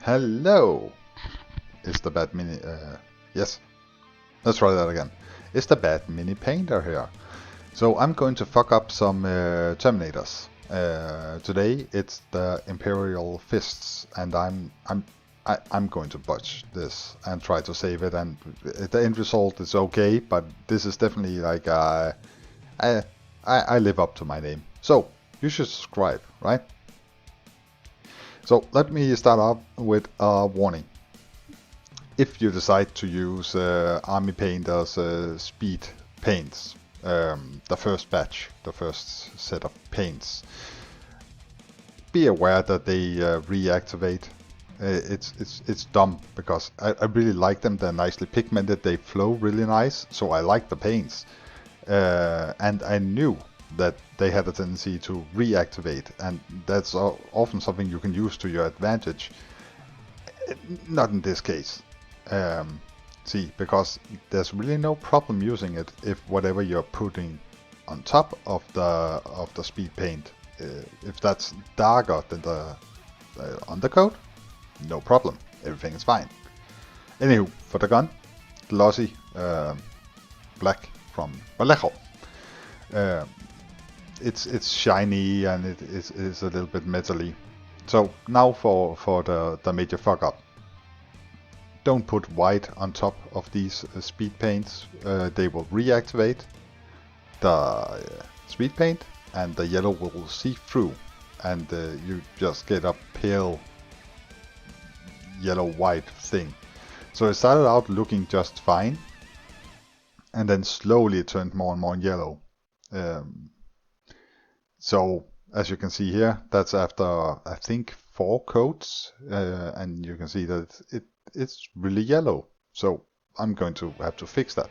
Hello! Is the bad mini... yes, let's try that again. It's the bad mini painter here. So I'm going to fuck up some Terminators. Today it's the Imperial Fists, and I'm going to botch this and try to save it. And the end result is okay, but this is definitely like I live up to my name. So you should subscribe, right? So let me start off with a warning. If you decide to use Army Painter's speed paints, the first batch, the first set of paints, be aware that they reactivate. It's dumb because I really like them. They're nicely pigmented. They flow really nice, so I like the paints. And I knew that they had a tendency to reactivate, and that's often something you can use to your advantage. Not in this case. See, because there's really no problem using it if whatever you're putting on top of the speed paint, if that's darker than the undercoat, no problem, everything is fine. Anywho, for the gun, glossy black from Vallejo. It's shiny and it is a little bit metally. So now for the major fuck up. Don't put white on top of these speed paints. They will reactivate the speed paint, and the yellow will see through, and you just get a pale yellow-white thing. So it started out looking just fine, and then slowly it turned more and more yellow. So as you can see here, that's after I think 4 coats, and you can see that it's really yellow. So I'm going to have to fix that.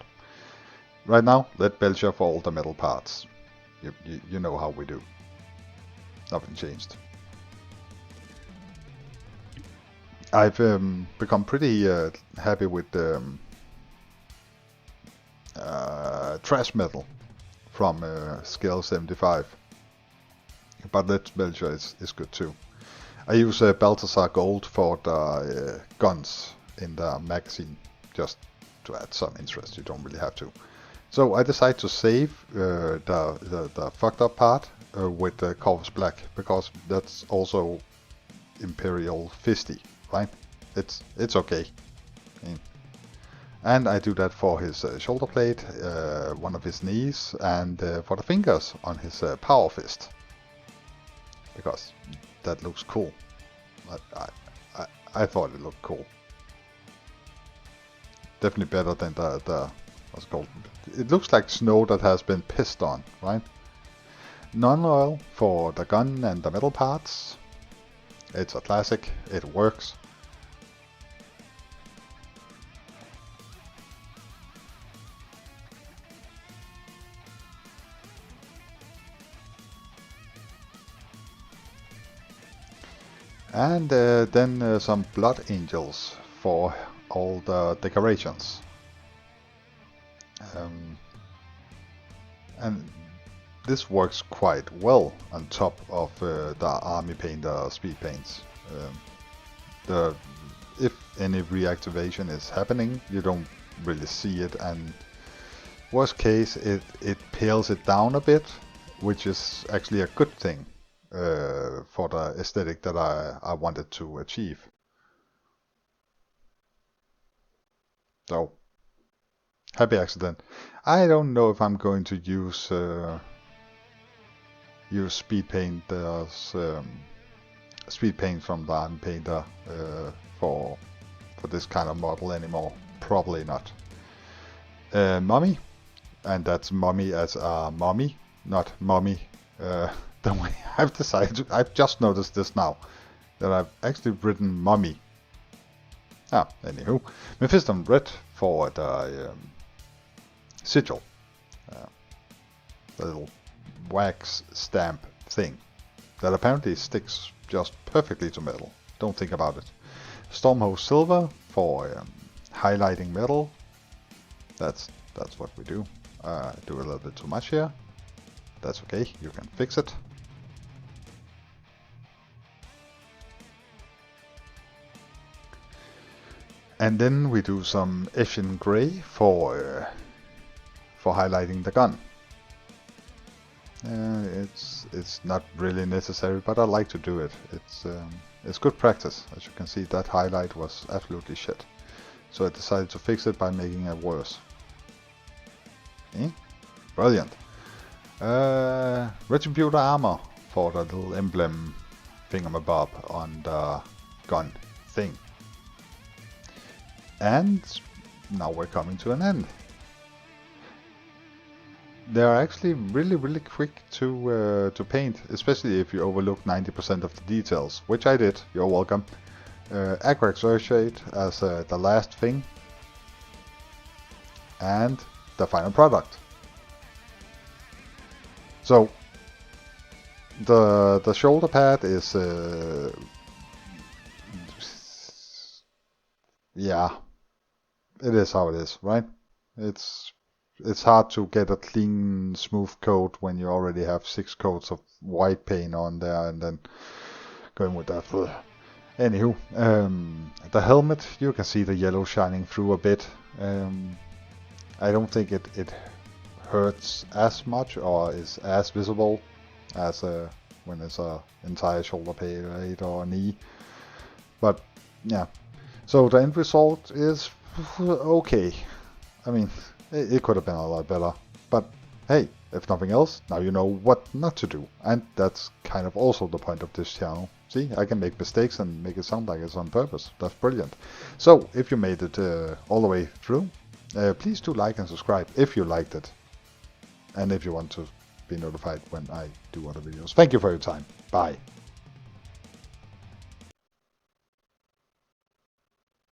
Right now, let Belcher for all the metal parts. You know how we do. Nothing changed. I've become pretty happy with the trash metal from scale 75. But let Belcher is good too. I use Balthasar Gold for the guns in the magazine, just to add some interest. You don't really have to. So I decided to save the fucked up part with the Corvus Black, because that's also Imperial Fisty, right? It's okay. And I do that for his shoulder plate, one of his knees, and for the fingers on his power fist, because that looks cool. I thought it looked cool. Definitely better than the what's it called? It looks like snow that has been pissed on, right? Non-oil for the gun and the metal parts. It's a classic. It works. And then some blood angels for all the decorations. And this works quite well on top of the Army Painter speed paints. If any reactivation is happening, you don't really see it, and worst case it pales it down a bit, which is actually a good thing. For the aesthetic that I wanted to achieve. So, happy accident. I don't know if I'm going to use speed paint speed paint from the Army Painter for this kind of model anymore. Probably not. Mummy, and that's mummy as a mummy, not mummy. The way I've decided to, I've just noticed this now, that I've actually written mummy. Anywho, Mephiston red for the sigil, the little wax stamp thing that apparently sticks just perfectly to metal. Don't think about it. Stormhose silver for highlighting metal. That's what we do. Do a little bit too much here. That's okay. You can fix it. And then we do some Asian gray for highlighting the gun. It's not really necessary, but I like to do it. It's good practice. As you can see, that highlight was absolutely shit. So I decided to fix it by making it worse. Brilliant. Retributor armor for the little emblem thingamabob on the gun thing. And now we're coming to an end. They're actually really quick to paint, especially if you overlook 90% of the details, which I did. You're welcome. Aqua Exercite as the last thing, and the final product. So the shoulder pad is yeah, it is how it is, right? It's hard to get a clean, smooth coat when you already have 6 coats of white paint on there, and then going with that. Anywho, the helmet, you can see the yellow shining through a bit. I don't think it hurts as much or is as visible as when it's a entire shoulder plate or knee. But yeah, so the end result is okay. I mean, it could have been a lot better, but hey, if nothing else, now you know what not to do, and that's kind of also the point of this channel. See, I can make mistakes and make it sound like it's on purpose. That's brilliant. So, if you made it all the way through, please do like and subscribe if you liked it, and if you want to be notified when I do other videos. Thank you for your time. Bye.